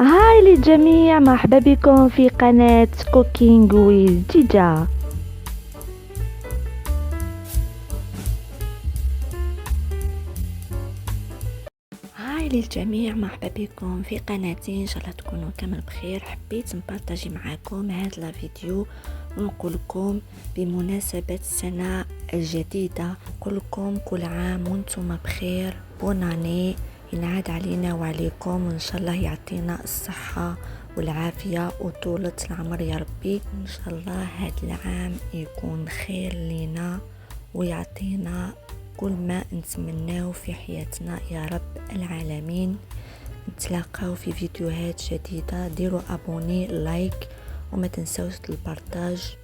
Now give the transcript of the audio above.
هاي للجميع، مرحبا بكم في قناة كوكينج ويز جيجا. هاي للجميع، مرحبا بكم في قناتي. ان شاء الله تكونوا كامل بخير. حبيت نبارطاجي معكم هذا الفيديو ونقول لكم بمناسبة السنة الجديدة، نقول لكم كل عام وانتم بخير، بوناني ينعاد علينا وعليكم، وان شاء الله يعطينا الصحة والعافية وطولة العمر يا ربي. ان شاء الله هذا العام يكون خير لنا ويعطينا كل ما نتمناه في حياتنا يا رب العالمين. نتلاقاو في فيديوهات جديدة، ديروا ابوني لايك وما تنسوش البارتاج.